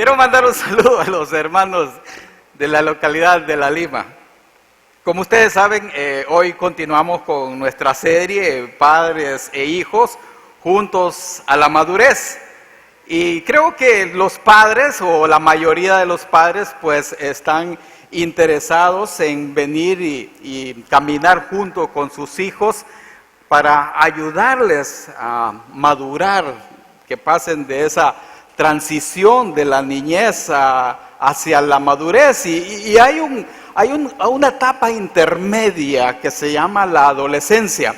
Quiero mandar un saludo a los hermanos de la localidad de La Lima. Como ustedes saben, hoy continuamos con nuestra serie Padres e Hijos juntos a la madurez. Y creo que los padres, o la mayoría de los padres, pues están interesados en venir y caminar junto con sus hijos para ayudarles a madurar, que pasen de esa transición de la niñez hacia la madurez. Y hay una etapa intermedia que se llama la adolescencia.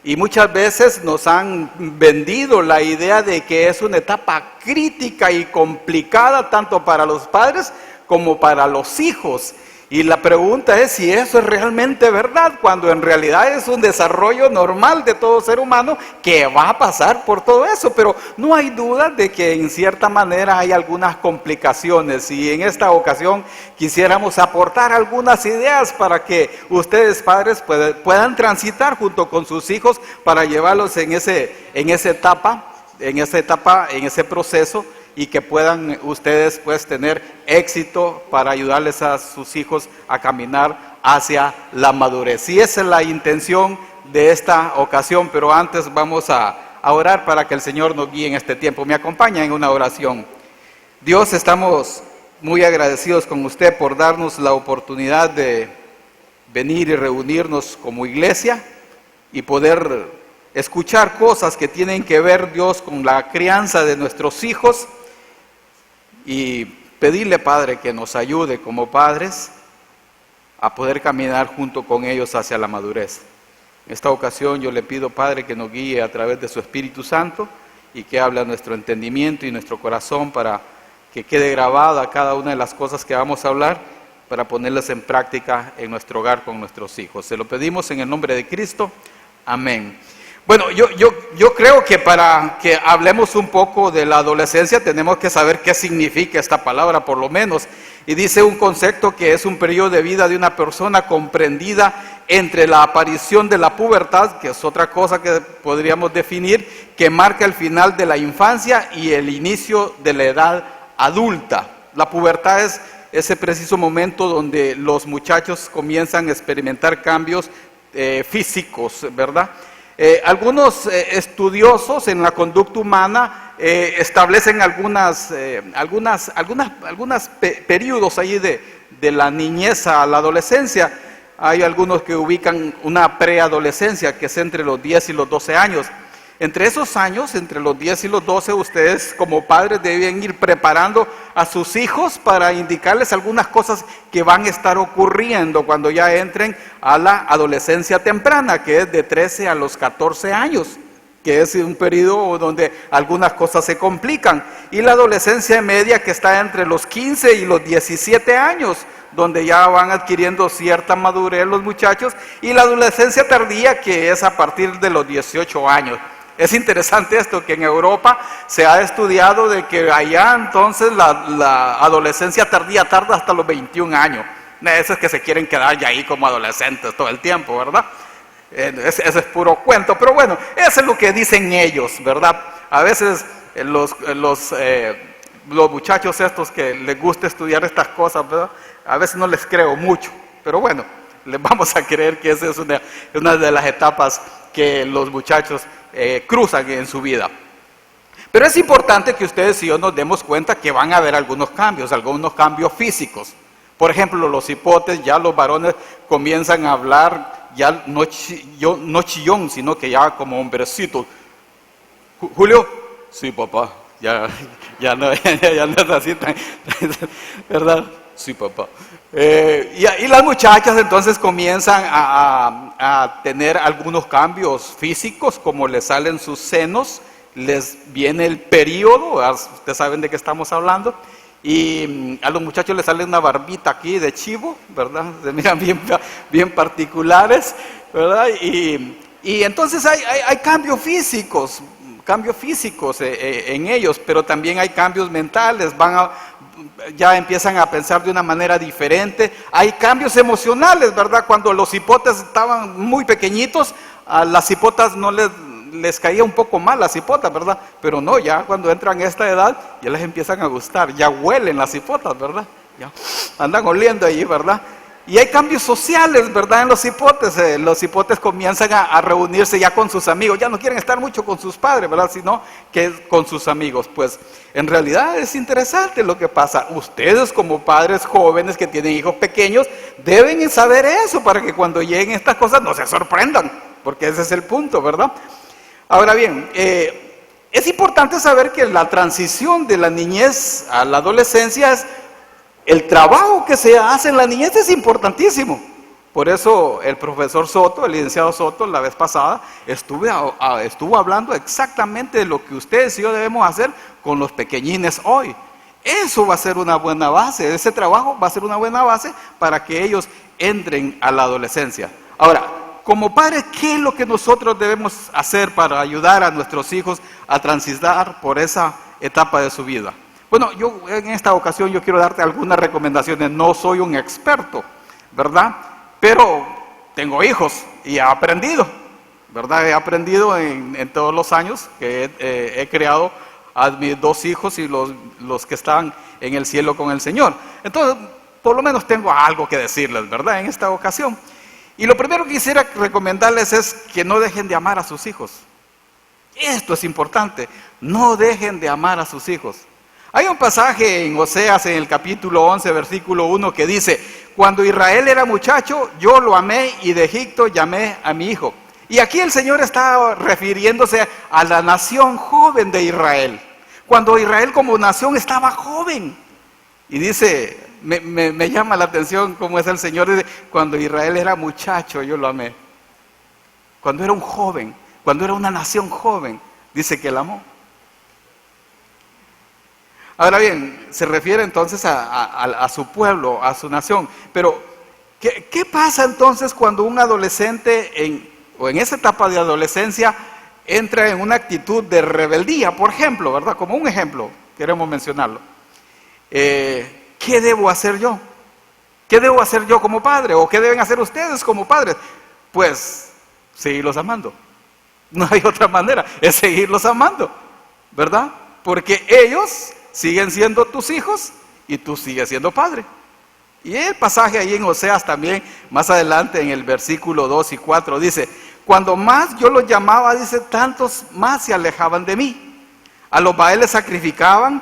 Y muchas veces nos han vendido la idea de que es una etapa crítica y complicada tanto para los padres como para los hijos. Y la pregunta es si eso es realmente verdad, cuando en realidad es un desarrollo normal de todo ser humano que va a pasar por todo eso. Pero no hay duda de que en cierta manera hay algunas complicaciones, y en esta ocasión quisiéramos aportar algunas ideas para que ustedes, padres, puedan transitar junto con sus hijos para llevarlos en esa etapa, en ese proceso, y que puedan ustedes pues tener éxito para ayudarles a sus hijos a caminar hacia la madurez. Y esa es la intención de esta ocasión, pero antes vamos a orar para que el Señor nos guíe en este tiempo. Me acompaña en una oración. Dios, estamos muy agradecidos con usted por darnos la oportunidad de venir y reunirnos como iglesia y poder escuchar cosas que tienen que ver, Dios, con la crianza de nuestros hijos. Y pedirle, Padre, que nos ayude como padres a poder caminar junto con ellos hacia la madurez. En esta ocasión yo le pido, Padre, que nos guíe a través de su Espíritu Santo y que hable a nuestro entendimiento y nuestro corazón para que quede grabada cada una de las cosas que vamos a hablar, para ponerlas en práctica en nuestro hogar con nuestros hijos. Se lo pedimos en el nombre de Cristo. Amén. Bueno, yo creo que para que hablemos un poco de la adolescencia tenemos que saber qué significa esta palabra, por lo menos. Y dice un concepto que es un periodo de vida de una persona comprendida entre la aparición de la pubertad, que es otra cosa que podríamos definir, que marca el final de la infancia y el inicio de la edad adulta. La pubertad es ese preciso momento donde los muchachos comienzan a experimentar cambios físicos, ¿verdad? Algunos estudiosos en la conducta humana establecen algunos periodos ahí de la niñez a la adolescencia. Hay algunos que ubican una preadolescencia que es entre los 10 y los 12 años. Entre esos años, entre los 10 y los 12, ustedes como padres deben ir preparando a sus hijos para indicarles algunas cosas que van a estar ocurriendo cuando ya entren a la adolescencia temprana, que es de 13 a los 14 años, que es un periodo donde algunas cosas se complican. Y la adolescencia media, que está entre los 15 y los 17 años, donde ya van adquiriendo cierta madurez los muchachos. Y la adolescencia tardía, que es a partir de los 18 años. Es interesante esto, que en Europa se ha estudiado de que allá entonces la adolescencia tardía tarda hasta los 21 años. Esos que se quieren quedar ya ahí como adolescentes todo el tiempo, ¿verdad? Ese es puro cuento, pero bueno, eso es lo que dicen ellos, ¿verdad? A veces los muchachos estos que les gusta estudiar estas cosas, ¿verdad? A veces no les creo mucho, pero bueno, les vamos a creer que esa es una de las etapas que los muchachos cruzan en su vida. Pero es importante que ustedes y yo nos demos cuenta que van a haber algunos cambios físicos. Por ejemplo, los hipotes, ya los varones comienzan a hablar ya no chillón, sino que ya como hombrecito. Julio, sí papá, ya no es así, ¿verdad? Sí papá. Y las muchachas entonces comienzan a tener algunos cambios físicos, como les salen sus senos, les viene el periodo, ustedes saben de qué estamos hablando, y a los muchachos les sale una barbita aquí de chivo, ¿verdad? Se miran bien particulares, ¿verdad? Y entonces hay cambios físicos en ellos, pero también hay cambios mentales, ya empiezan a pensar de una manera diferente. Hay cambios emocionales, ¿verdad? Cuando los hipotes estaban muy pequeñitos, a las hipotas no les les caía un poco mal la cipota, ¿verdad? Pero no, ya cuando entran a esta edad, ya les empiezan a gustar, ya huelen las cipotas, ¿verdad? Ya andan oliendo ahí, ¿verdad? Y hay cambios sociales, ¿verdad? En los cipotes comienzan a reunirse ya con sus amigos, ya no quieren estar mucho con sus padres, ¿verdad? Sino que con sus amigos. Pues en realidad es interesante lo que pasa. Ustedes como padres jóvenes que tienen hijos pequeños deben saber eso para que cuando lleguen estas cosas no se sorprendan, porque ese es el punto, ¿verdad? Ahora bien, es importante saber que la transición de la niñez a la adolescencia es el trabajo que se hace en la niñez es importantísimo. Por eso el profesor Soto, el licenciado Soto, la vez pasada, estuvo hablando exactamente de lo que ustedes y yo debemos hacer con los pequeñines hoy. Eso va a ser una buena base, ese trabajo va a ser una buena base para que ellos entren a la adolescencia. Ahora, como padres, ¿qué es lo que nosotros debemos hacer para ayudar a nuestros hijos a transitar por esa etapa de su vida? Bueno, yo en esta ocasión yo quiero darte algunas recomendaciones. No soy un experto, ¿verdad? Pero tengo hijos y he aprendido, ¿verdad? He aprendido en todos los años que he criado a mis dos hijos y los que están en el cielo con el Señor. Entonces, por lo menos tengo algo que decirles, ¿verdad? En esta ocasión. Y lo primero que quisiera recomendarles es que no dejen de amar a sus hijos. Esto es importante. No dejen de amar a sus hijos. Hay un pasaje en Oseas, en el capítulo 11, versículo 1, que dice: cuando Israel era muchacho, yo lo amé y de Egipto llamé a mi hijo. Y aquí el Señor está refiriéndose a la nación joven de Israel. Cuando Israel como nación estaba joven. Y dice, me llama la atención cómo es el Señor, dice, cuando Israel era muchacho, yo lo amé. Cuando era un joven, cuando era una nación joven, dice que la amó. Ahora bien, se refiere entonces a su pueblo, a su nación. Pero, ¿qué pasa entonces cuando un adolescente, o en esa etapa de adolescencia, entra en una actitud de rebeldía, por ejemplo, ¿verdad? Como un ejemplo, queremos mencionarlo. ¿Qué debo hacer yo? ¿Qué debo hacer yo como padre? ¿O qué deben hacer ustedes como padres? Pues, seguirlos amando. No hay otra manera, es seguirlos amando, ¿verdad? Porque ellos siguen siendo tus hijos y tú sigues siendo padre. Y el pasaje ahí en Oseas también, más adelante en el versículo 2 y 4, dice: cuando más yo los llamaba, dice, tantos más se alejaban de mí. A los baales sacrificaban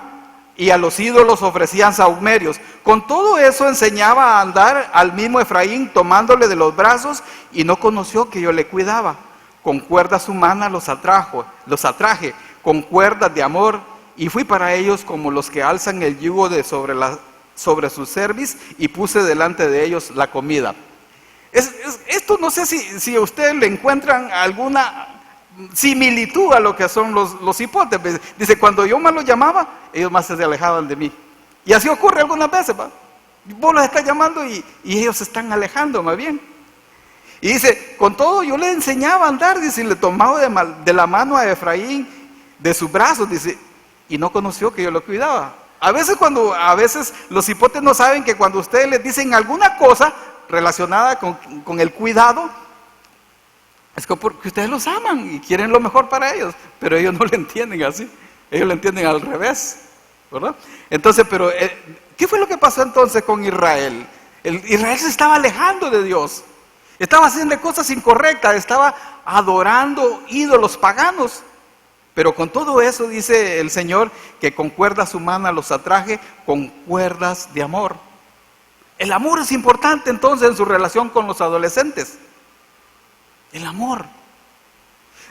y a los ídolos ofrecían sahumerios. Con todo eso enseñaba a andar al mismo Efraín, tomándole de los brazos, y no conoció que yo le cuidaba. Con cuerdas humanas los atraje, con cuerdas de amor, y fui para ellos como los que alzan el yugo sobre su cerviz, y puse delante de ellos la comida. Esto no sé si a ustedes le encuentran alguna similitud a lo que son los cipotes. Dice, cuando yo más los llamaba, ellos más se alejaban de mí. Y así ocurre algunas veces, ¿va? Vos los estás llamando y ellos se están alejando más bien. Y dice, con todo yo le enseñaba a andar, dice, y le tomaba de la mano a Efraín, de sus brazos, dice, y no conoció que yo lo cuidaba. A veces los cipotes no saben que cuando ustedes les dicen alguna cosa relacionada con el cuidado, es porque ustedes los aman y quieren lo mejor para ellos, pero ellos no lo entienden así, ellos lo entienden al revés, ¿verdad? Entonces, pero ¿qué fue lo que pasó entonces con Israel? Israel se estaba alejando de Dios, estaba haciendo cosas incorrectas, estaba adorando ídolos paganos. Pero con todo eso dice el Señor que con cuerdas humanas los atraje, con cuerdas de amor. El amor es importante entonces en su relación con los adolescentes. El amor.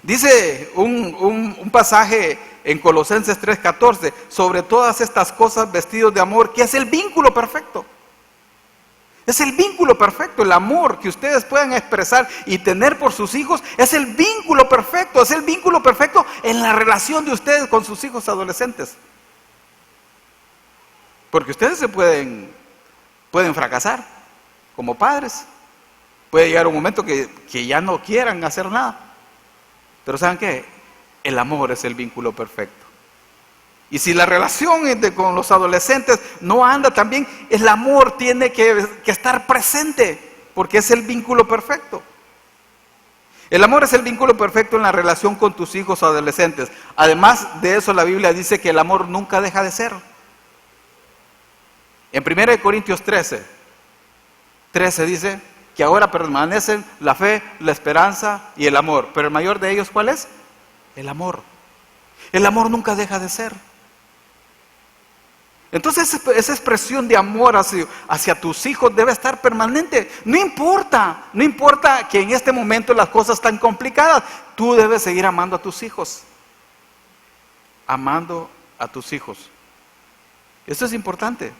Dice un pasaje en Colosenses 3:14, sobre todas estas cosas vestidos de amor, que es el vínculo perfecto. Es el vínculo perfecto, el amor que ustedes puedan expresar y tener por sus hijos, es el vínculo perfecto, es el vínculo perfecto en la relación de ustedes con sus hijos adolescentes. Porque ustedes se pueden fracasar como padres. Puede llegar un momento que ya no quieran hacer nada. Pero ¿saben qué? El amor es el vínculo perfecto. Y si la relación con los adolescentes no anda tan bien, el amor tiene que estar presente, porque es el vínculo perfecto. El amor es el vínculo perfecto en la relación con tus hijos o adolescentes. Además de eso, la Biblia dice que el amor nunca deja de ser. En 1 Corintios 13 dice que ahora permanecen la fe, la esperanza y el amor. Pero el mayor de ellos, ¿cuál es? El amor. El amor nunca deja de ser. Entonces esa expresión de amor hacia tus hijos debe estar permanente. No importa que en este momento las cosas están complicadas. Tú debes seguir amando a tus hijos. Amando a tus hijos. Esto es importante.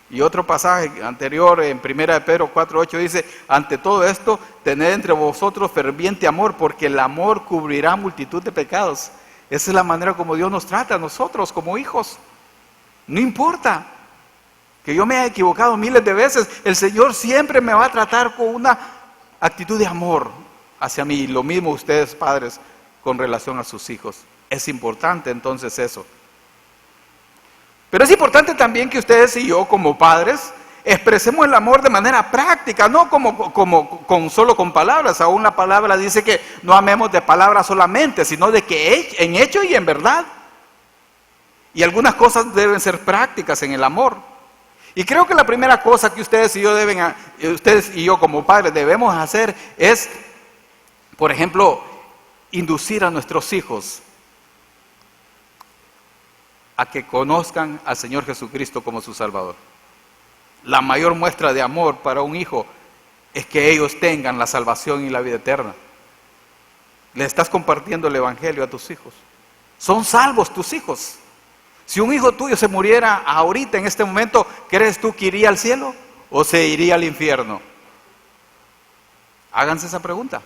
Y otro pasaje anterior en 1 Pedro 4:8 dice: ante todo esto, tened entre vosotros ferviente amor, porque el amor cubrirá multitud de pecados. Esa es la manera como Dios nos trata a nosotros como hijos. No importa que yo me haya equivocado miles de veces, el Señor siempre me va a tratar con una actitud de amor hacia mí. Lo mismo ustedes, padres, con relación a sus hijos. Es importante entonces eso. Pero es importante también que ustedes y yo como padres expresemos el amor de manera práctica, no solo con palabras. Aún la palabra dice que no amemos de palabras solamente, sino de que en hecho y en verdad. Y algunas cosas deben ser prácticas en el amor. Y creo que la primera cosa que ustedes y yo como padres debemos hacer es, por ejemplo, inducir a nuestros hijos a que conozcan al Señor Jesucristo como su Salvador. La mayor muestra de amor para un hijo es que ellos tengan la salvación y la vida eterna. Le estás compartiendo el Evangelio a tus hijos. Son salvos tus hijos. Si un hijo tuyo se muriera ahorita, en este momento, ¿crees tú que iría al cielo o se iría al infierno? Háganse esa pregunta.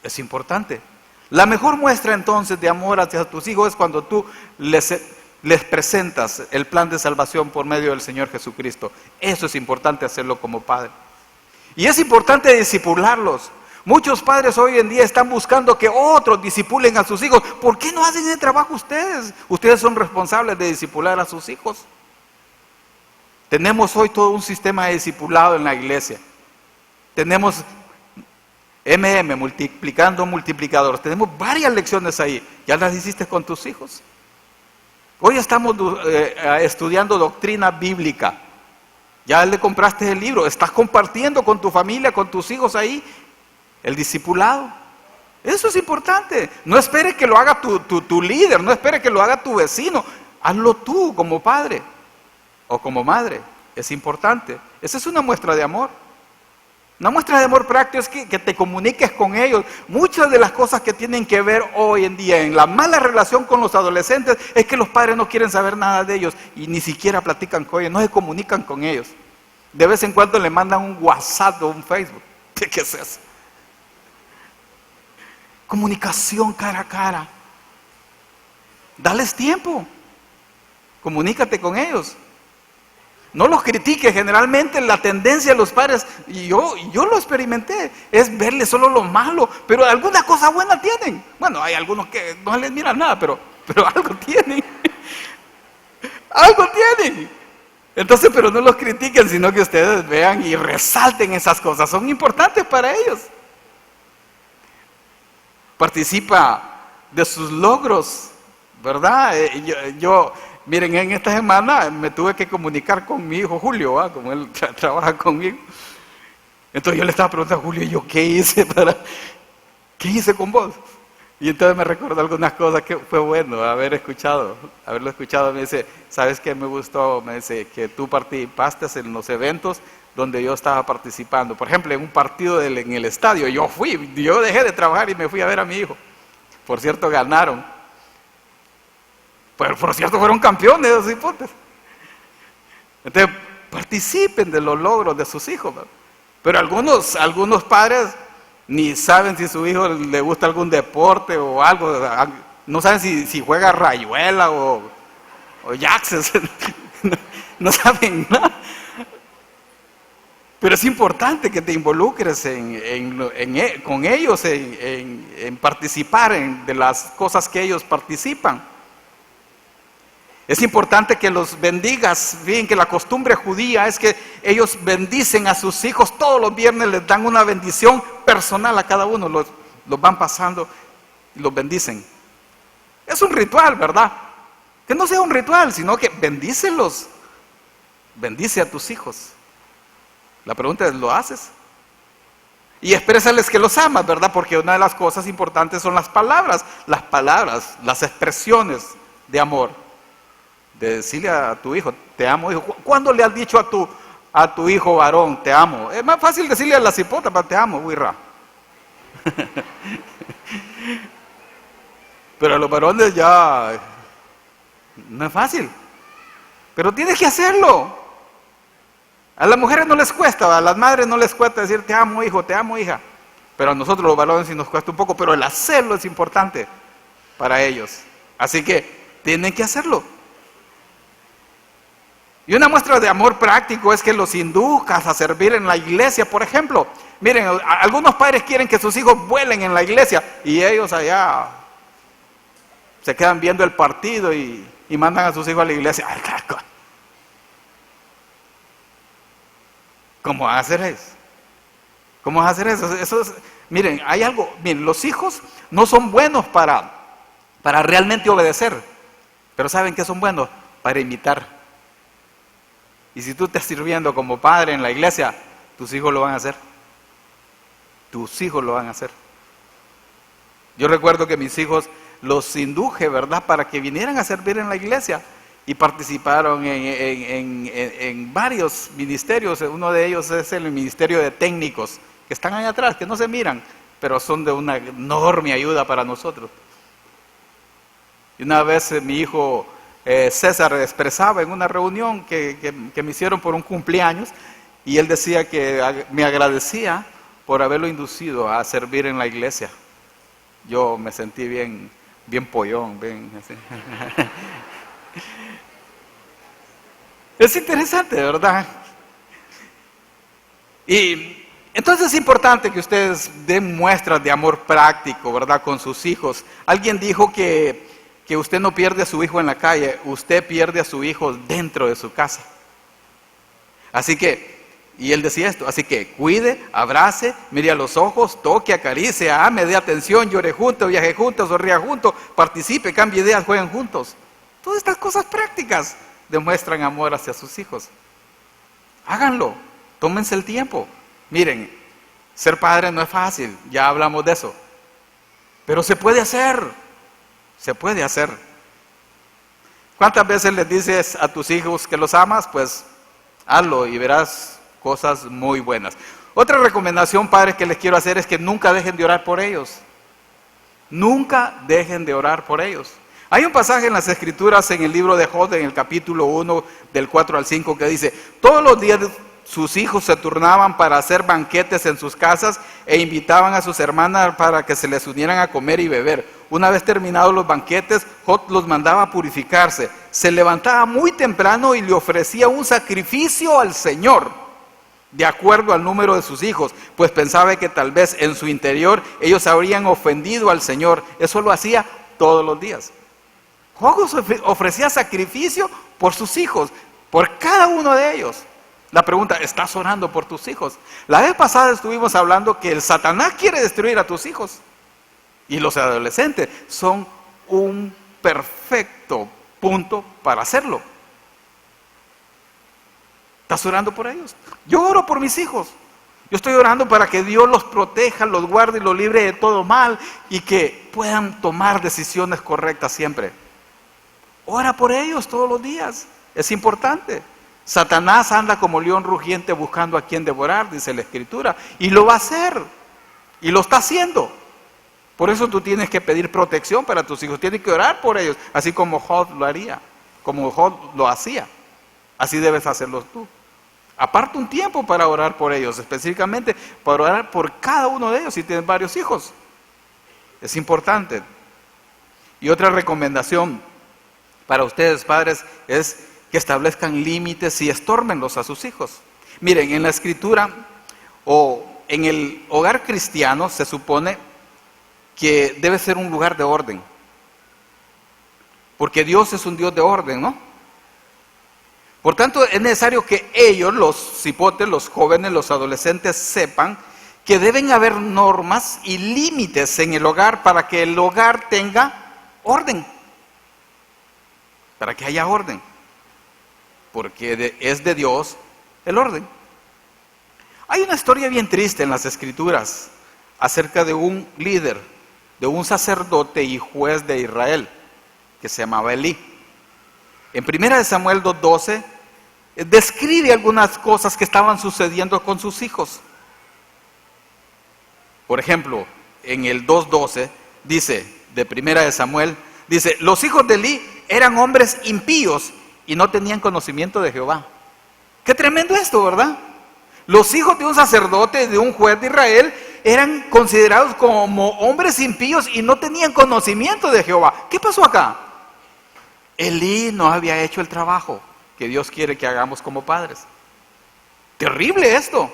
Es importante. La mejor muestra entonces de amor hacia tus hijos es cuando tú les presentas el plan de salvación por medio del Señor Jesucristo. Eso es importante hacerlo como padre. Y es importante discipularlos. Muchos padres hoy en día están buscando que otros discipulen a sus hijos. ¿Por qué no hacen el trabajo ustedes? Ustedes son responsables de discipular a sus hijos. Tenemos hoy todo un sistema de discipulado en la iglesia. Tenemos multiplicando multiplicadores. Tenemos varias lecciones ahí. ¿Ya las hiciste con tus hijos? Hoy estamos estudiando doctrina bíblica. Ya le compraste el libro. Estás compartiendo con tu familia, con tus hijos ahí el discipulado. Eso es importante. No espere que lo haga tu líder, no espere que lo haga tu vecino. Hazlo tú como padre o como madre. Es importante. Esa es una muestra de amor. Una muestra de amor práctico es que te comuniques con ellos. Muchas de las cosas que tienen que ver hoy en día en la mala relación con los adolescentes es que los padres no quieren saber nada de ellos y ni siquiera platican con ellos, no se comunican con ellos. De vez en cuando le mandan un WhatsApp o un Facebook. ¿Qué es eso? Comunicación cara a cara. Dales tiempo. Comunícate con ellos. No los critiques. Generalmente la tendencia de los padres, y yo lo experimenté, es verle solo lo malo, pero alguna cosa buena tienen. Bueno, hay algunos que no les miran nada, pero algo tienen. Algo tienen. Entonces, pero no los critiquen, sino que ustedes vean y resalten esas cosas. Son importantes para ellos. Participa de sus logros, ¿verdad? Miren, en esta semana me tuve que comunicar con mi hijo Julio, como él trabaja conmigo. Entonces yo le estaba preguntando a Julio, ¿yo qué hice con vos? Y entonces me recordó algunas cosas que fue bueno haberlo escuchado. Me dice, ¿sabes qué me gustó? Me dice que tú participaste en los eventos donde yo estaba participando. Por ejemplo, en un partido en el estadio, yo dejé de trabajar y me fui a ver a mi hijo. Por cierto, ganaron. Pero por cierto, fueron campeones de los hipótesis. Entonces, participen de los logros de sus hijos, ¿no? Pero algunos padres ni saben si su hijo le gusta algún deporte o algo. No saben si juega rayuela o yaxes. No saben nada. Pero es importante que te involucres con ellos, en participar de las cosas que ellos participan. Es importante que los bendigas. Fíjense que la costumbre judía es que ellos bendicen a sus hijos todos los viernes, les dan una bendición personal a cada uno. los van pasando y los bendicen. Es un ritual, ¿verdad? Que no sea un ritual, sino que bendícelos. Bendice a tus hijos. La pregunta es, ¿lo haces? Y exprésales que los amas, ¿verdad? Porque una de las cosas importantes son las palabras, las expresiones de amor. De decirle a tu hijo, te amo, hijo. ¿Cuándo le has dicho a tu hijo varón, te amo? Es más fácil decirle a la cipota, pero te amo, huirra. Pero a los varones ya no es fácil. Pero tienes que hacerlo. A las mujeres no les cuesta, a las madres no les cuesta decir te amo hijo, te amo hija. Pero a nosotros los varones sí nos cuesta un poco, pero el hacerlo es importante para ellos. Así que tienen que hacerlo. Y una muestra de amor práctico es que los induzcas a servir en la iglesia, por ejemplo. Miren, algunos padres quieren que sus hijos vuelen en la iglesia y ellos allá se quedan viendo el partido y mandan a sus hijos a la iglesia. Ay, carajo. ¿Cómo van a hacer eso? ¿Cómo van a hacer eso? Miren, hay algo, miren, los hijos no son buenos para realmente obedecer, pero ¿saben qué son buenos? Para imitar. Y si tú estás sirviendo como padre en la iglesia, tus hijos lo van a hacer. Tus hijos lo van a hacer. Yo recuerdo que mis hijos los induje, ¿verdad?, para que vinieran a servir en la iglesia. Y participaron en varios ministerios. Uno de ellos es el ministerio de técnicos, que están ahí atrás, que no se miran, pero son de una enorme ayuda para nosotros. Y una vez mi hijo César expresaba en una reunión que me hicieron por un cumpleaños, y él decía que me agradecía por haberlo inducido a servir en la iglesia. Yo me sentí bien pollón, bien así. Es interesante, ¿verdad? Y entonces es importante que ustedes den muestras de amor práctico, ¿verdad?, con sus hijos. Alguien dijo que usted no pierde a su hijo en la calle, usted pierde a su hijo dentro de su casa. Así que, y él decía esto, así que cuide, abrace, mire a los ojos, toque, acaricie, ame, dé atención, llore juntos, viaje juntos, sonría juntos, participe, cambie ideas, jueguen juntos. Todas estas cosas prácticas demuestran amor hacia sus hijos. Háganlo, tómense el tiempo. Miren, ser padre no es fácil, ya hablamos de eso. Pero se puede hacer, se puede hacer. ¿Cuántas veces les dices a tus hijos que los amas? Pues hazlo y verás cosas muy buenas. Otra recomendación, padres, que les quiero hacer es que nunca dejen de orar por ellos. Nunca dejen de orar por ellos. Hay un pasaje en las Escrituras, en el libro de Job, en el capítulo 1, del 4 al 5, que dice: todos los días sus hijos se turnaban para hacer banquetes en sus casas e invitaban a sus hermanas para que se les unieran a comer y beber. Una vez terminados los banquetes, Job los mandaba a purificarse. Se levantaba muy temprano y le ofrecía un sacrificio al Señor, de acuerdo al número de sus hijos, pues pensaba que tal vez en su interior ellos habrían ofendido al Señor. Eso lo hacía todos los días. Job ofrecía sacrificio por sus hijos, por cada uno de ellos. La pregunta, ¿estás orando por tus hijos? La vez pasada estuvimos hablando que el Satanás quiere destruir a tus hijos. Y los adolescentes son un perfecto punto para hacerlo. ¿Estás orando por ellos? Yo oro por mis hijos. Yo estoy orando para que Dios los proteja, los guarde y los libre de todo mal y que puedan tomar decisiones correctas siempre. Ora por ellos todos los días. Es importante. Satanás anda como león rugiente buscando a quien devorar, dice la Escritura. Y lo va a hacer. Y lo está haciendo. Por eso tú tienes que pedir protección para tus hijos. Tienes que orar por ellos. Así como Job lo haría. Como Job lo hacía. Así debes hacerlo tú. Aparta un tiempo para orar por ellos. Específicamente para orar por cada uno de ellos si tienes varios hijos. Es importante. Y otra recomendación para ustedes, padres, es que establezcan límites y estórbenlos a sus hijos. Miren, en la Escritura o en el hogar cristiano se supone que debe ser un lugar de orden. Porque Dios es un Dios de orden, ¿no? Por tanto, es necesario que ellos, los cipotes, los jóvenes, los adolescentes, sepan que deben haber normas y límites en el hogar para que el hogar tenga orden, para que haya orden, porque es de Dios el orden. Hay una historia bien triste en las Escrituras acerca de un líder, de un sacerdote y juez de Israel, que se llamaba Elí. En 1 Samuel 2:12 describe algunas cosas que estaban sucediendo con sus hijos. Por ejemplo, en el 2:12 dice, de 1 Samuel, dice, los hijos de Elí eran hombres impíos y no tenían conocimiento de Jehová. Qué tremendo esto, ¿verdad? Los hijos de un sacerdote, de un juez de Israel, eran considerados como hombres impíos y no tenían conocimiento de Jehová. ¿Qué pasó acá? Elí no había hecho el trabajo que Dios quiere que hagamos como padres. Terrible esto.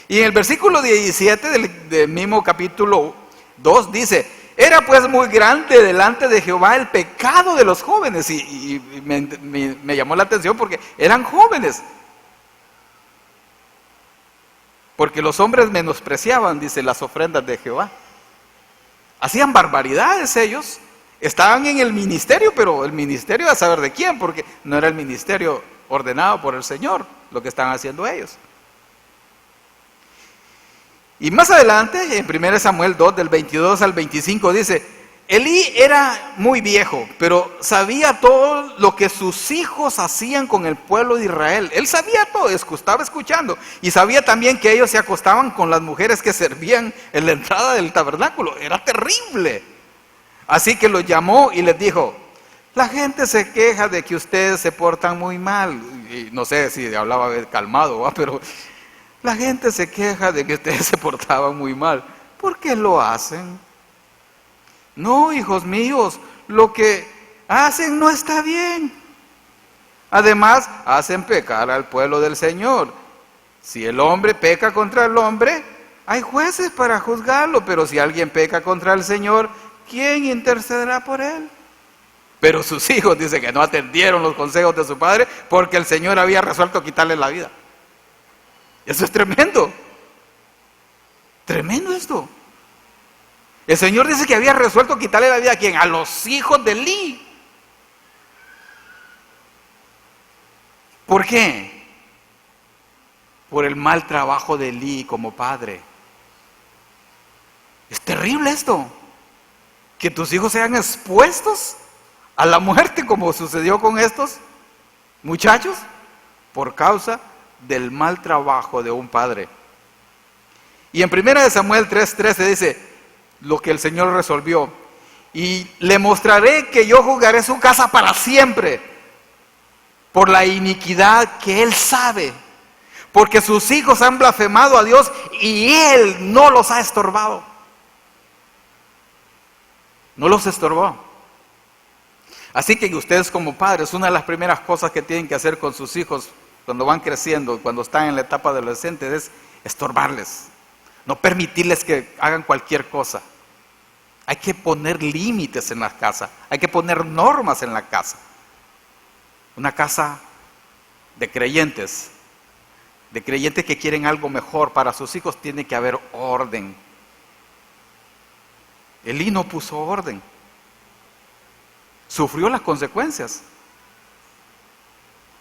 Y en el versículo 17 del mismo capítulo 2 dice, era pues muy grande delante de Jehová el pecado de los jóvenes. Y me llamó la atención porque eran jóvenes. Porque los hombres menospreciaban, dice, las ofrendas de Jehová. Hacían barbaridades ellos. Estaban en el ministerio, pero el ministerio a saber de quién, porque no era el ministerio ordenado por el Señor, lo que estaban haciendo ellos. Y más adelante, en 1 Samuel 2, del 22 al 25, dice, Elí era muy viejo, pero sabía todo lo que sus hijos hacían con el pueblo de Israel. Él sabía todo, estaba escuchando. Y sabía también que ellos se acostaban con las mujeres que servían en la entrada del tabernáculo. Era terrible. Así que los llamó y les dijo, la gente se queja de que ustedes se portan muy mal. Y no sé si hablaba calmado, ¿va? Pero la gente se queja de que ustedes se portaban muy mal. ¿Por qué lo hacen? No, hijos míos, lo que hacen no está bien. Además, hacen pecar al pueblo del Señor. Si el hombre peca contra el hombre, hay jueces para juzgarlo, pero si alguien peca contra el Señor, ¿quién intercederá por él? Pero sus hijos dicen que no atendieron los consejos de su padre porque el Señor había resuelto quitarle la vida. Eso es tremendo. Tremendo esto. El Señor dice que había resuelto quitarle la vida ¿a quién? A los hijos de Elí. ¿Por qué? Por el mal trabajo de Elí como padre. Es terrible esto. Que tus hijos sean expuestos a la muerte como sucedió con estos muchachos por causa del mal trabajo de un padre. Y en 1 Samuel 3:13 dice lo que el Señor resolvió. Y le mostraré que yo juzgaré su casa para siempre por la iniquidad que él sabe, porque sus hijos han blasfemado a Dios y él no los ha estorbado. No los estorbó. Así que ustedes como padres, una de las primeras cosas que tienen que hacer con sus hijos cuando van creciendo, cuando están en la etapa adolescente, es estorbarles. No permitirles que hagan cualquier cosa. Hay que poner límites en la casa. Hay que poner normas en la casa. Una casa de creyentes que quieren algo mejor para sus hijos, tiene que haber orden. Elí no puso orden. Sufrió las consecuencias.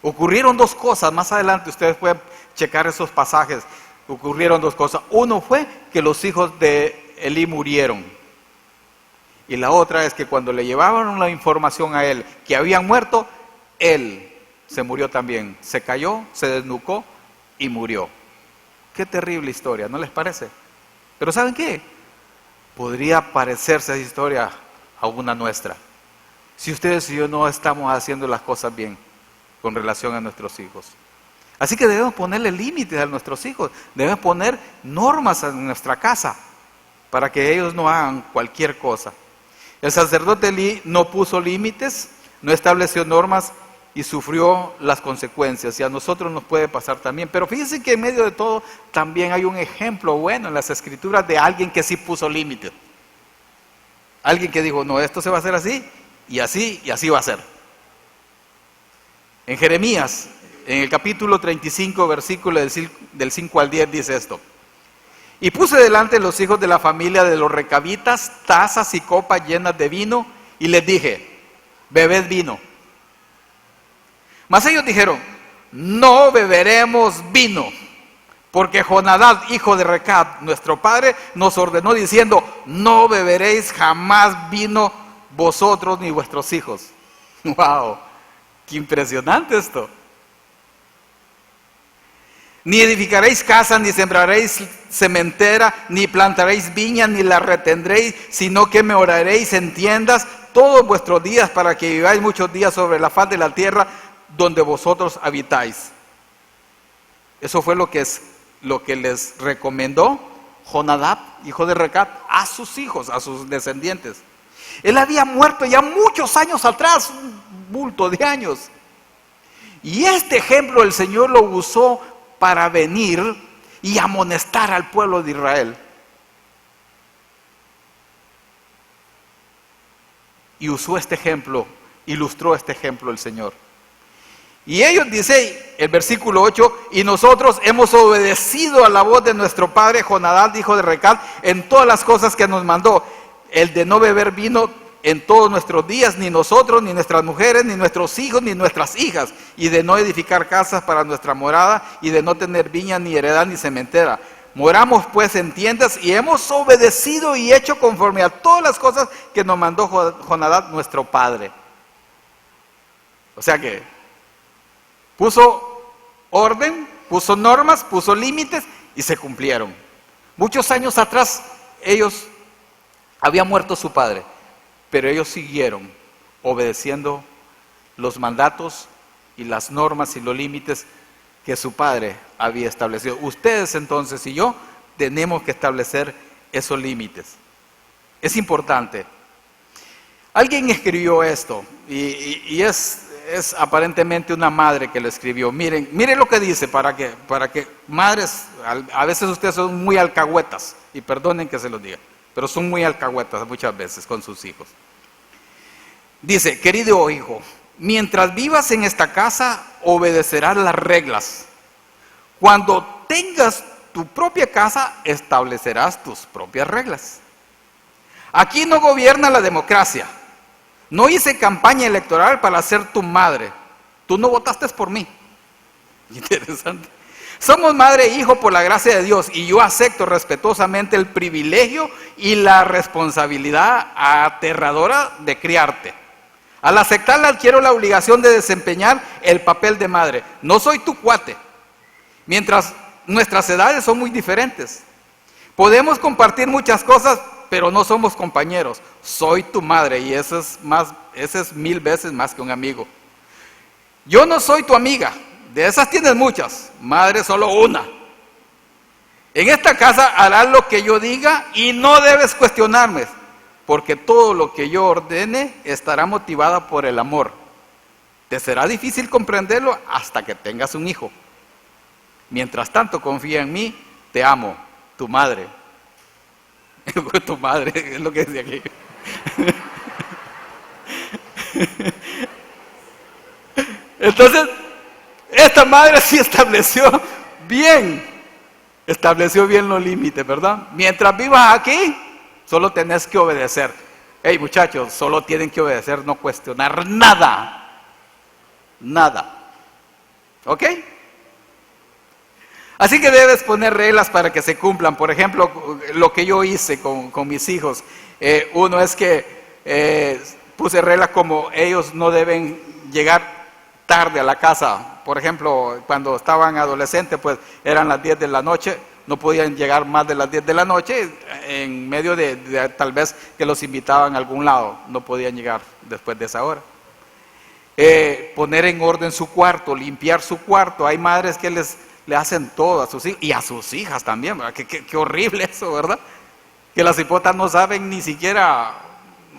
Ocurrieron dos cosas. Más adelante ustedes pueden checar esos pasajes. Ocurrieron dos cosas. Uno fue que los hijos de Elí murieron. Y la otra es que cuando le llevaban la información a él que habían muerto, él se murió también. Se cayó, se desnucó y murió. Qué terrible historia, ¿no les parece? Pero ¿saben qué? Podría parecerse esa historia a una nuestra. Si ustedes y yo no estamos haciendo las cosas bien con relación a nuestros hijos. Así que debemos ponerle límites a nuestros hijos. Debemos poner normas en nuestra casa para que ellos no hagan cualquier cosa. El sacerdote Elí no puso límites, no estableció normas y sufrió las consecuencias. Y a nosotros nos puede pasar también. Pero fíjense que en medio de todo también hay un ejemplo bueno en las Escrituras de alguien que sí puso límites. Alguien que dijo, no, esto se va a hacer así y así va a ser. En Jeremías, en el capítulo 35, versículo del 5 al 10 dice esto. Y puse delante de los hijos de la familia de los recabitas tazas y copas llenas de vino, y les dije, bebed vino. Mas ellos dijeron, no beberemos vino, porque Jonadab, hijo de Recab, nuestro padre, nos ordenó diciendo, no beberéis jamás vino vosotros ni vuestros hijos. ¡Wow! ¡Qué impresionante esto! Ni edificaréis casa, ni sembraréis sementera, ni plantaréis viñas, ni la retendréis, sino que me oraréis en tiendas todos vuestros días para que viváis muchos días sobre la faz de la tierra donde vosotros habitáis. Eso fue lo que les recomendó Jonadab, hijo de Recab, a sus hijos, a sus descendientes. Él había muerto ya muchos años atrás, un bulto de años. Y este ejemplo el Señor lo usó para venir y amonestar al pueblo de Israel. Y usó este ejemplo, ilustró este ejemplo el Señor. Y ellos dicen, el versículo 8, y nosotros hemos obedecido a la voz de nuestro padre Jonadab, hijo de Recab, en todas las cosas que nos mandó, el de no beber vino en todos nuestros días, ni nosotros, ni nuestras mujeres, ni nuestros hijos, ni nuestras hijas, y de no edificar casas para nuestra morada, y de no tener viña, ni heredad, ni sementera. Moramos pues en tiendas, y hemos obedecido y hecho conforme a todas las cosas que nos mandó Jonadab, nuestro padre. O sea que puso orden, puso normas, puso límites, y se cumplieron. Muchos años atrás, había muerto su padre, pero ellos siguieron obedeciendo los mandatos y las normas y los límites que su padre había establecido. Ustedes entonces y yo tenemos que establecer esos límites. Es importante. Alguien escribió esto y es aparentemente una madre que lo escribió. Miren lo que dice para que madres, a veces ustedes son muy alcahuetas, y perdonen que se los diga, pero son muy alcahuetas muchas veces con sus hijos. Dice, querido hijo, mientras vivas en esta casa, obedecerás las reglas. Cuando tengas tu propia casa, establecerás tus propias reglas. Aquí no gobierna la democracia. No hice campaña electoral para ser tu madre. Tú no votaste por mí. Interesante. Somos madre e hijo por la gracia de Dios, y yo acepto respetuosamente el privilegio y la responsabilidad aterradora de criarte. Al aceptarla adquiero la obligación de desempeñar el papel de madre. No soy tu cuate. Mientras nuestras edades son muy diferentes. Podemos compartir muchas cosas, pero no somos compañeros. Soy tu madre, y ese es 1000 veces más que un amigo. Yo no soy tu amiga. De esas tienes muchas, madre solo una. En esta casa harás lo que yo diga y no debes cuestionarme, porque todo lo que yo ordene estará motivada por el amor. Te será difícil comprenderlo hasta que tengas un hijo. Mientras tanto, confía en mí, te amo, tu madre. Tu madre, es lo que decía aquí. Entonces, esta madre sí estableció bien los límites, ¿verdad? Mientras vivas aquí, solo tenés que obedecer. Hey, muchachos, solo tienen que obedecer, no cuestionar nada. Nada. ¿Ok? Así que debes poner reglas para que se cumplan. Por ejemplo, lo que yo hice con mis hijos. Uno es que puse reglas como ellos no deben llegar tarde a la casa. Por ejemplo, cuando estaban adolescentes, pues eran las 10 de la noche, no podían llegar más de las 10 de la noche, en medio de tal vez que los invitaban a algún lado, no podían llegar después de esa hora. Poner en orden su cuarto, limpiar su cuarto. Hay madres que le hacen todo a sus hijos y a sus hijas también, ¿verdad? Qué horrible eso, ¿verdad? Que las hipotas no saben ni siquiera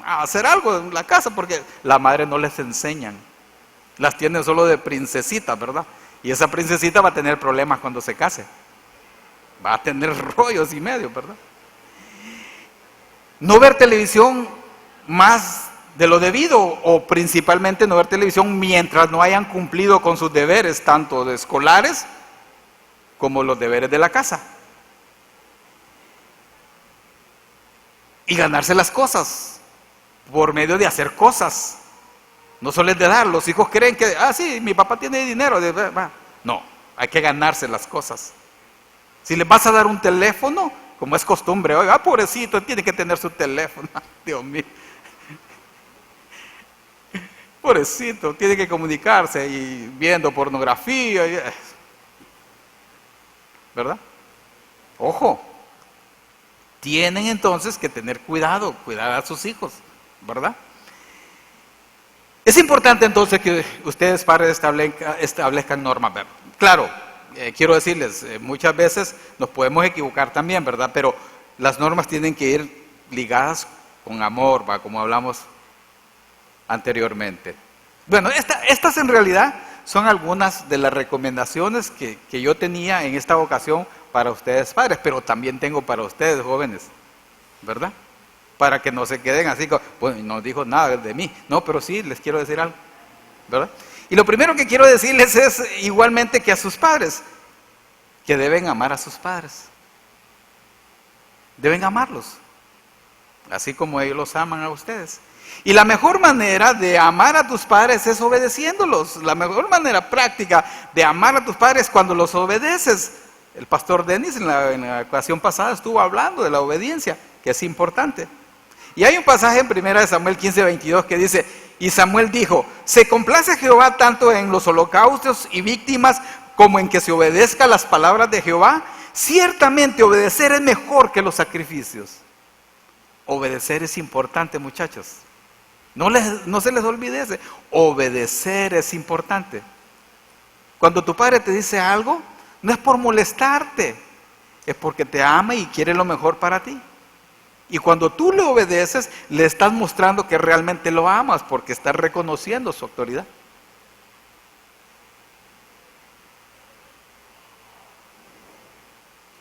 hacer algo en la casa porque la madre no les enseñan. Las tienen solo de princesita, ¿verdad? Y esa princesita va a tener problemas cuando se case. Va a tener rollos y medio, ¿verdad? No ver televisión más de lo debido, o principalmente no ver televisión mientras no hayan cumplido con sus deberes, tanto de escolares como los deberes de la casa. y ganarse las cosas por medio de hacer cosas. No solo es de dar. Los hijos creen que, sí, mi papá tiene dinero. No, hay que ganarse las cosas. Si les vas a dar un teléfono, como es costumbre hoy, pobrecito, tiene que tener su teléfono. Dios mío. Pobrecito, tiene que comunicarse y viendo pornografía. ¿Verdad? Ojo. Tienen entonces que tener cuidado, cuidar a sus hijos, ¿verdad? Es importante entonces que ustedes, padres, establezcan normas. Claro, quiero decirles, muchas veces nos podemos equivocar también, ¿verdad? Pero las normas tienen que ir ligadas con amor, ¿va? Como hablamos anteriormente. Bueno, estas en realidad son algunas de las recomendaciones que yo tenía en esta ocasión para ustedes padres, pero también tengo para ustedes jóvenes, ¿verdad? Para que no se queden así, bueno, no dijo nada de mí, no, pero sí les quiero decir algo, ¿verdad? Y lo primero que quiero decirles es igualmente que a sus padres, que deben amar a sus padres, deben amarlos, así como ellos los aman a ustedes. Y la mejor manera de amar a tus padres es obedeciéndolos. La mejor manera práctica de amar a tus padres es cuando los obedeces. El pastor Denis en la ocasión pasada estuvo hablando de la obediencia, que es importante. Y hay un pasaje en 1 Samuel 15:22 que dice, y Samuel dijo, se complace Jehová tanto en los holocaustos y víctimas como en que se obedezca las palabras de Jehová. Ciertamente obedecer es mejor que los sacrificios. Obedecer es importante, muchachos. No se les olvide ese. Obedecer es importante. Cuando tu padre te dice algo, no es por molestarte, es porque te ama y quiere lo mejor para ti. Y cuando tú le obedeces, le estás mostrando que realmente lo amas, porque estás reconociendo su autoridad.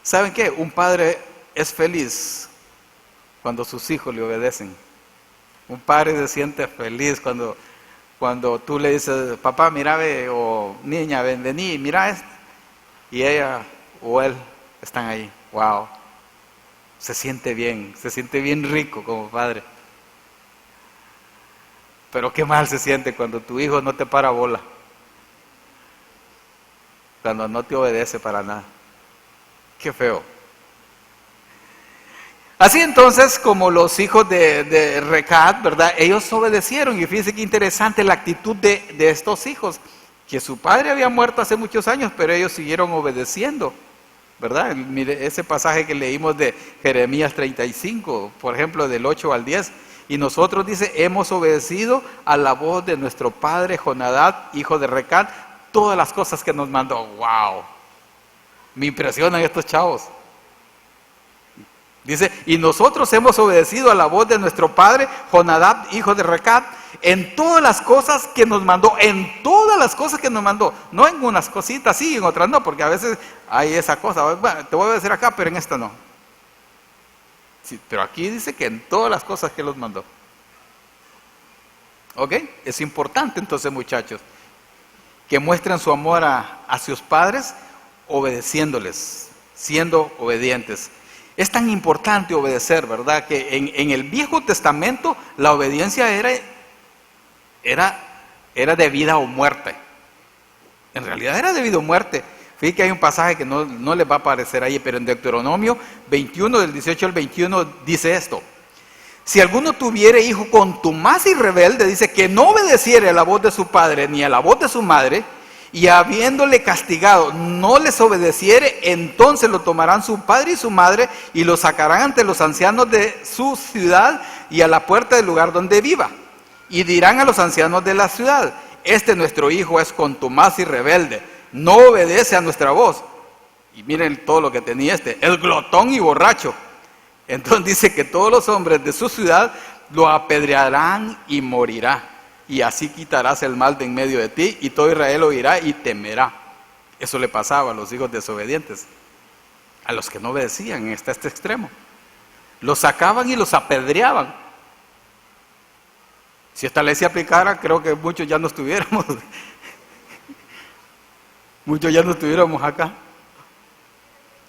¿Saben qué? Un padre es feliz cuando sus hijos le obedecen. Un padre se siente feliz cuando tú le dices, papá, mira, ve, o niña, vení, mira esto. Y ella o él están ahí. Wow. Se siente bien rico como padre. Pero qué mal se siente cuando tu hijo no te para bola. Cuando no te obedece para nada. Qué feo. Así entonces, como los hijos de Recat, ¿verdad? Ellos obedecieron, y fíjense qué interesante la actitud de estos hijos, que su padre había muerto hace muchos años, pero ellos siguieron obedeciendo, ¿verdad? Mire, ese pasaje que leímos de Jeremías 35, por ejemplo, del 8 al 10, y nosotros, dice, hemos obedecido a la voz de nuestro padre Jonadab, hijo de Recat, todas las cosas que nos mandó. ¡Wow! Me impresionan estos chavos. Dice, y nosotros hemos obedecido a la voz de nuestro padre Jonadab, hijo de Recat, en todas las cosas que nos mandó, no en unas cositas sí, en otras no, porque a veces hay esa cosa, bueno, te voy a obedecer acá, pero en esta no. Sí, pero aquí dice que en todas las cosas que los mandó. ¿Ok? Es importante entonces, muchachos, que muestren su amor a sus padres obedeciéndoles, siendo obedientes. Es tan importante obedecer, ¿verdad? Que en el Viejo Testamento la obediencia era de vida o muerte. En realidad era de vida o muerte. Fíjate que hay un pasaje que no les va a aparecer ahí, pero en Deuteronomio 21, del 18 al 21, dice esto. Si alguno tuviere hijo contumaz y rebelde, dice que no obedeciere a la voz de su padre ni a la voz de su madre, y habiéndole castigado no les obedeciere, entonces lo tomarán su padre y su madre y lo sacarán ante los ancianos de su ciudad y a la puerta del lugar donde viva. Y dirán a los ancianos de la ciudad, nuestro hijo es contumaz y rebelde, no obedece a nuestra voz. Y miren todo lo que tenía es glotón y borracho. Entonces dice que todos los hombres de su ciudad lo apedrearán y morirá. Y así quitarás el mal de en medio de ti, y todo Israel oirá y temerá. Eso le pasaba a los hijos desobedientes, a los que no obedecían, en este extremo. Los sacaban y los apedreaban. Si esta ley se aplicara, creo que muchos ya no estuviéramos. Muchos ya no estuviéramos acá.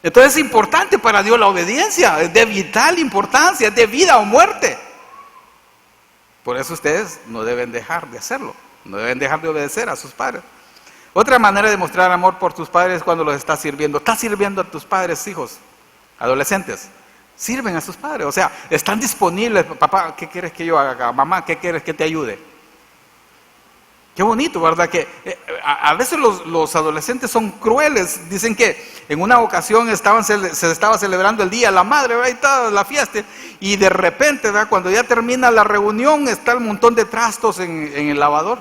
Entonces es importante para Dios la obediencia, es de vital importancia, es de vida o muerte. Por eso ustedes no deben dejar de hacerlo, no deben dejar de obedecer a sus padres. Otra manera de mostrar amor por tus padres es cuando los estás sirviendo. Estás sirviendo a tus padres, hijos, adolescentes. Sirven a sus padres, o sea, están disponibles. Papá, ¿qué quieres que yo haga? Mamá, ¿qué quieres que te ayude? Qué bonito, ¿verdad? Que a veces los adolescentes son crueles. Dicen que en una ocasión se estaba celebrando el Día de la Madre, ¿verdad? Y toda la fiesta. Y de repente, ¿verdad? Cuando ya termina la reunión, está el montón de trastos en el lavador.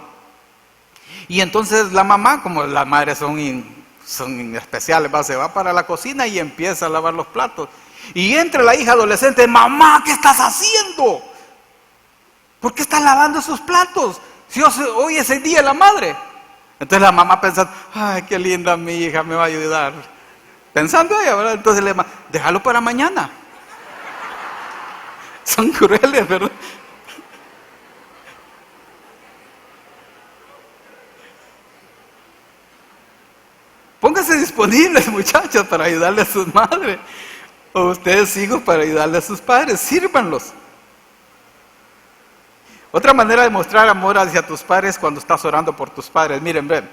Y entonces la mamá, como las madres son especiales, se va para la cocina y empieza a lavar los platos. Y entra la hija adolescente: mamá, ¿qué estás haciendo? ¿Por qué estás lavando esos platos? Si hoy es el Día de la Madre. Entonces la mamá pensando: ay, qué linda mi hija, me va a ayudar. Pensando ella, ¿verdad? Entonces le dice: déjalo para mañana. Son crueles, ¿verdad? Pónganse disponibles, muchachos, para ayudarle a sus madres. O ustedes, hijos, para ayudarle a sus padres. Sírvanlos. Otra manera de mostrar amor hacia tus padres cuando estás orando por tus padres. Miren, ven,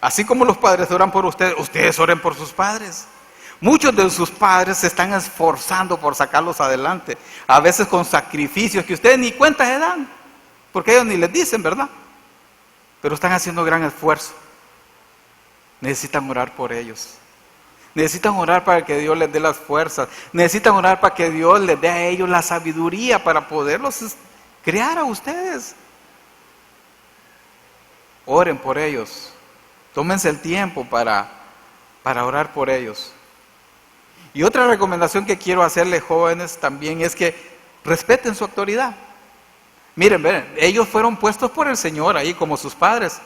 así como los padres oran por ustedes, ustedes oren por sus padres. Muchos de sus padres se están esforzando por sacarlos adelante. A veces con sacrificios que ustedes ni cuenta se dan, porque ellos ni les dicen, ¿verdad? Pero están haciendo gran esfuerzo. Necesitan orar por ellos. Necesitan orar para que Dios les dé las fuerzas. Necesitan orar para que Dios les dé a ellos la sabiduría para poderlos crear a ustedes. Oren por ellos. Tómense el tiempo para orar por ellos. Y otra recomendación que quiero hacerles, jóvenes, también es que respeten su autoridad. Miren, ven, ellos fueron puestos por el Señor ahí como sus padres.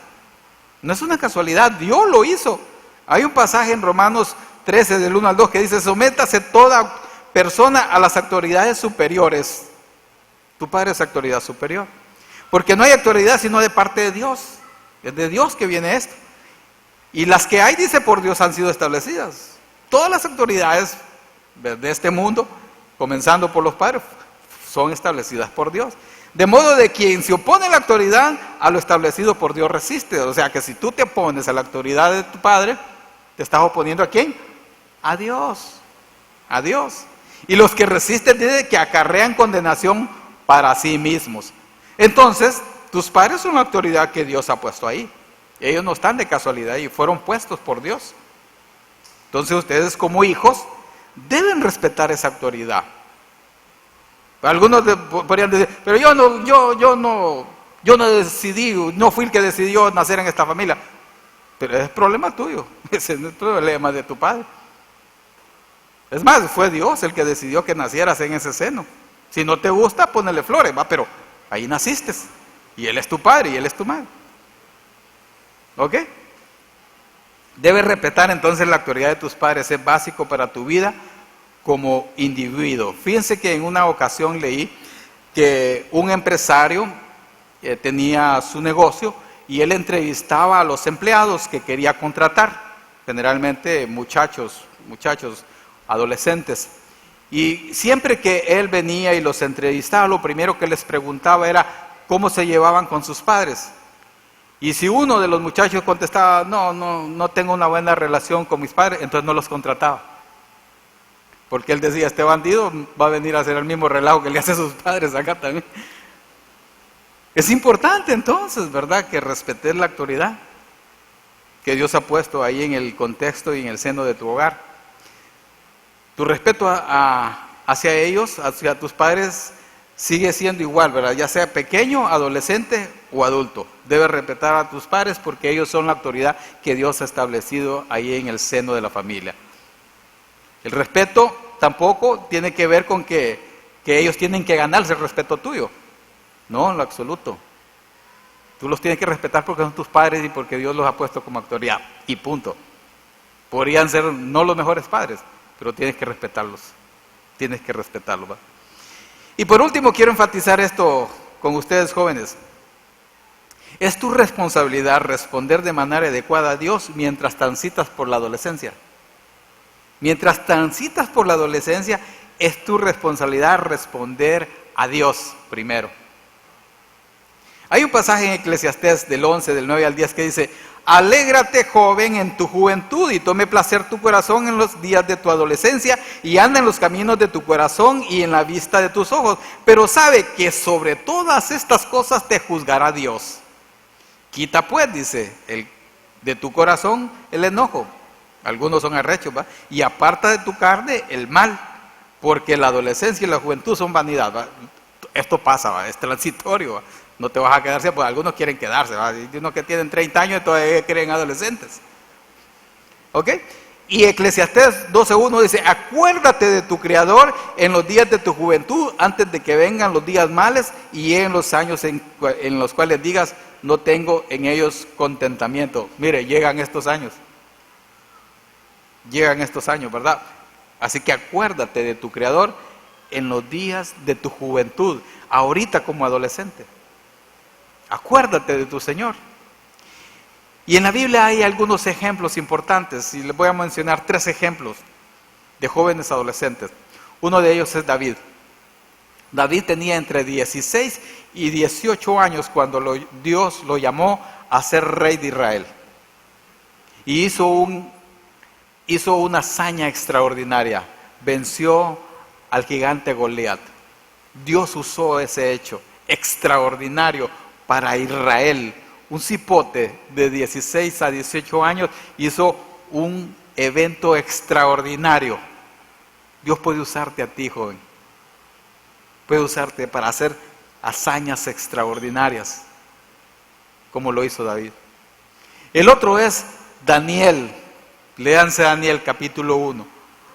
No es una casualidad, Dios lo hizo. Hay un pasaje en Romanos 13, del 1 al 2, que dice: sométase toda persona a las autoridades superiores. Tu padre es autoridad superior. Porque no hay autoridad sino de parte de Dios. Es de Dios que viene esto. Y las que hay, dice, por Dios han sido establecidas. Todas las autoridades de este mundo, comenzando por los padres, son establecidas por Dios. De modo de quien se opone a la autoridad, a lo establecido por Dios resiste. O sea que si tú te opones a la autoridad de tu padre, ¿te estás oponiendo a quién? A Dios. A Dios. Y los que resisten, dice que acarrean condenación para sí mismos. Entonces, tus padres son la autoridad que Dios ha puesto ahí. Ellos no están de casualidad y fueron puestos por Dios. Entonces ustedes como hijos deben respetar esa autoridad. Algunos podrían decir: pero yo no decidí, no fui el que decidió nacer en esta familia. Pero es problema tuyo, ese no es el problema de tu padre. Es más, fue Dios el que decidió que nacieras en ese seno. Si no te gusta, ponele flores, pero ahí naciste. Y Él es tu padre y Él es tu madre. ¿Ok? Debes respetar entonces la autoridad de tus padres, es básico para tu vida como individuo. Fíjense que en una ocasión leí que un empresario tenía su negocio y él entrevistaba a los empleados que quería contratar, generalmente muchachos, adolescentes. Y siempre que él venía y los entrevistaba, lo primero que les preguntaba era cómo se llevaban con sus padres. Y si uno de los muchachos contestaba: no tengo una buena relación con mis padres, entonces no los contrataba. Porque él decía: este bandido va a venir a hacer el mismo relajo que le hace a sus padres acá también. Es importante entonces, ¿verdad?, que respetes la autoridad que Dios ha puesto ahí en el contexto y en el seno de tu hogar. Tu respeto hacia ellos, hacia tus padres, sigue siendo igual, ¿verdad? Ya sea pequeño, adolescente o adulto. Debes respetar a tus padres porque ellos son la autoridad que Dios ha establecido ahí en el seno de la familia. El respeto tampoco tiene que ver con que ellos tienen que ganarse el respeto tuyo. No, en lo absoluto. Tú los tienes que respetar porque son tus padres y porque Dios los ha puesto como autoridad. Y punto. Podrían ser no los mejores padres, pero tienes que respetarlos. Tienes que respetarlos, ¿va? Y por último, quiero enfatizar esto con ustedes, jóvenes. Es tu responsabilidad responder de manera adecuada a Dios mientras transitas por la adolescencia. Mientras transitas por la adolescencia, es tu responsabilidad responder a Dios primero. Hay un pasaje en Eclesiastés del 11, del 9 al 10 que dice: alégrate, joven, en tu juventud, y tome placer tu corazón en los días de tu adolescencia, y anda en los caminos de tu corazón y en la vista de tus ojos. Pero sabe que sobre todas estas cosas te juzgará Dios. Quita pues, dice, de tu corazón el enojo. Algunos son arrechos, ¿va? Y aparta de tu carne el mal, porque la adolescencia y la juventud son vanidad, ¿va? Esto pasa, ¿va? Es transitorio, ¿va? No te vas a quedarse, pues algunos quieren quedarse, ¿va? Hay unos que tienen 30 años y todavía creen adolescentes. ¿Ok? Y Eclesiastés 12:1 dice: acuérdate de tu Creador en los días de tu juventud, antes de que vengan los días males y en los años en los cuales digas: no tengo en ellos contentamiento. Mire, llegan estos años, ¿verdad? Así que acuérdate de tu Creador en los días de tu juventud, ahorita como adolescente. Acuérdate de tu Señor. Y en la Biblia hay algunos ejemplos importantes, y les voy a mencionar 3 ejemplos de jóvenes adolescentes. Uno de ellos es David. David tenía entre 16 y 18 años cuando Dios lo llamó a ser rey de Israel. Y hizo una hazaña extraordinaria. Venció al gigante Goliat. Dios usó ese hecho extraordinario para Israel. Un cipote de 16 a 18 años hizo un evento extraordinario. Dios puede usarte a ti, joven. Puede usarte para hacer hazañas extraordinarias, como lo hizo David. El otro es Daniel. Léanse Daniel capítulo 1.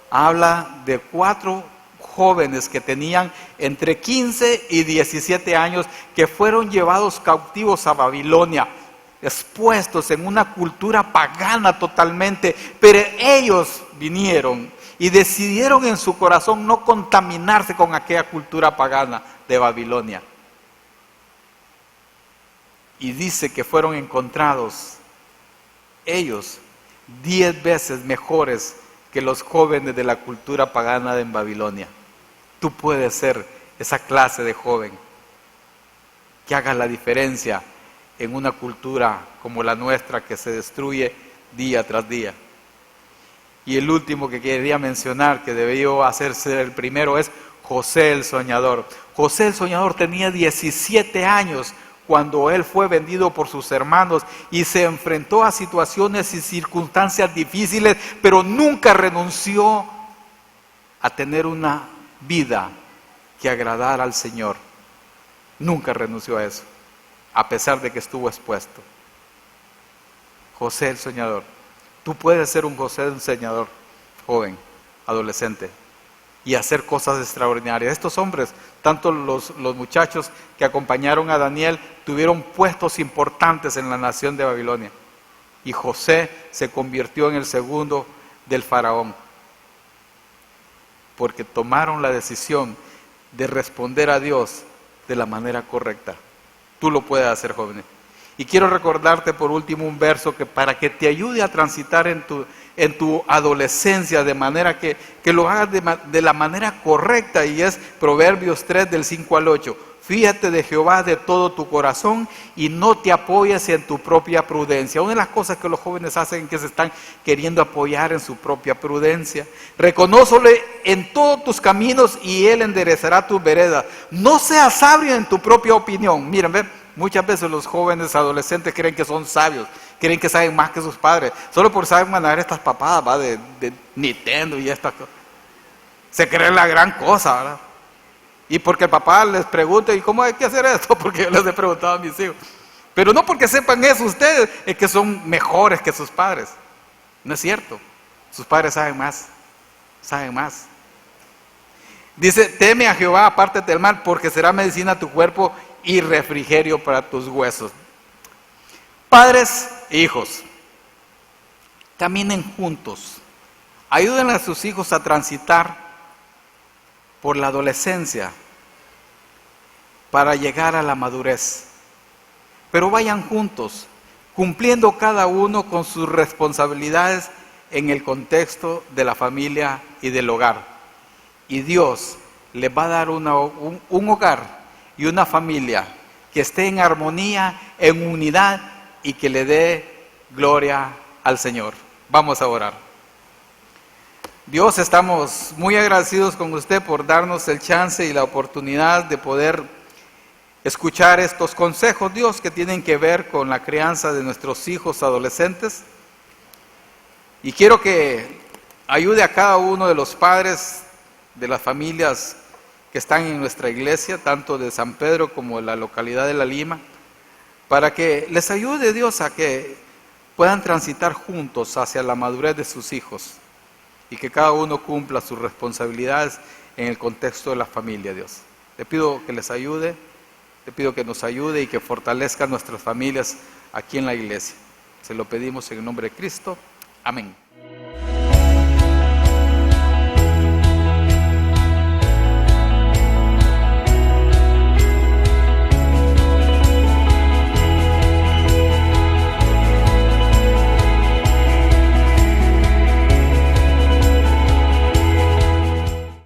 Habla de 4 jóvenes que tenían entre 15 y 17 años que fueron llevados cautivos a Babilonia, expuestos en una cultura pagana totalmente, pero ellos vinieron y decidieron en su corazón no contaminarse con aquella cultura pagana de Babilonia. Y dice que fueron encontrados ellos 10 veces mejores que los jóvenes de la cultura pagana en Babilonia. Tú puedes ser esa clase de joven que haga la diferencia en una cultura como la nuestra que se destruye día tras día. Y el último que quería mencionar, que debió hacerse el primero, es José el Soñador. José el Soñador tenía 17 años cuando él fue vendido por sus hermanos y se enfrentó a situaciones y circunstancias difíciles, pero nunca renunció a tener una vida que agradara al Señor. Nunca renunció a eso, a pesar de que estuvo expuesto. José el Soñador. Tú puedes ser un José el Soñador, joven, adolescente, y hacer cosas extraordinarias. Estos hombres, tanto los muchachos que acompañaron a Daniel, tuvieron puestos importantes en la nación de Babilonia. Y José se convirtió en el segundo del faraón, porque tomaron la decisión de responder a Dios de la manera correcta. Tú lo puedes hacer, jóvenes. Y quiero recordarte por último un verso que para que te ayude a transitar en tu adolescencia de manera que lo hagas de la manera correcta, y es Proverbios 3 del 5 al 8. Fíjate de Jehová de todo tu corazón y no te apoyes en tu propia prudencia. Una de las cosas que los jóvenes hacen es que se están queriendo apoyar en su propia prudencia. Reconócele en todos tus caminos y Él enderezará tus veredas. No seas sabio en tu propia opinión. Miren, ven. Muchas veces los jóvenes adolescentes creen que son sabios, creen que saben más que sus padres, solo por saber manejar estas papadas, ¿va? De Nintendo y estas cosas. Se creen la gran cosa, ¿verdad? Y porque el papá les pregunta, ¿y cómo hay que hacer esto? Porque yo les he preguntado a mis hijos. Pero no porque sepan eso ustedes, es que son mejores que sus padres. No es cierto. Sus padres saben más. Saben más. Dice, teme a Jehová, apártate del mal, porque será medicina a tu cuerpo y refrigerio para tus huesos. Padres e hijos, caminen juntos. Ayuden a sus hijos a transitar por la adolescencia para llegar a la madurez. Pero vayan juntos, cumpliendo cada uno con sus responsabilidades en el contexto de la familia y del hogar. Y Dios les va a dar un hogar y una familia que esté en armonía, en unidad y que le dé gloria al Señor. Vamos a orar. Dios, estamos muy agradecidos con usted por darnos el chance y la oportunidad de poder escuchar estos consejos, Dios, que tienen que ver con la crianza de nuestros hijos adolescentes. Y quiero que ayude a cada uno de los padres de las familias que están en nuestra iglesia, tanto de San Pedro como de la localidad de La Lima, para que les ayude, Dios, a que puedan transitar juntos hacia la madurez de sus hijos y que cada uno cumpla sus responsabilidades en el contexto de la familia, Dios. Te pido que les ayude, te pido que nos ayude y que fortalezca nuestras familias aquí en la iglesia. Se lo pedimos en el nombre de Cristo. Amén.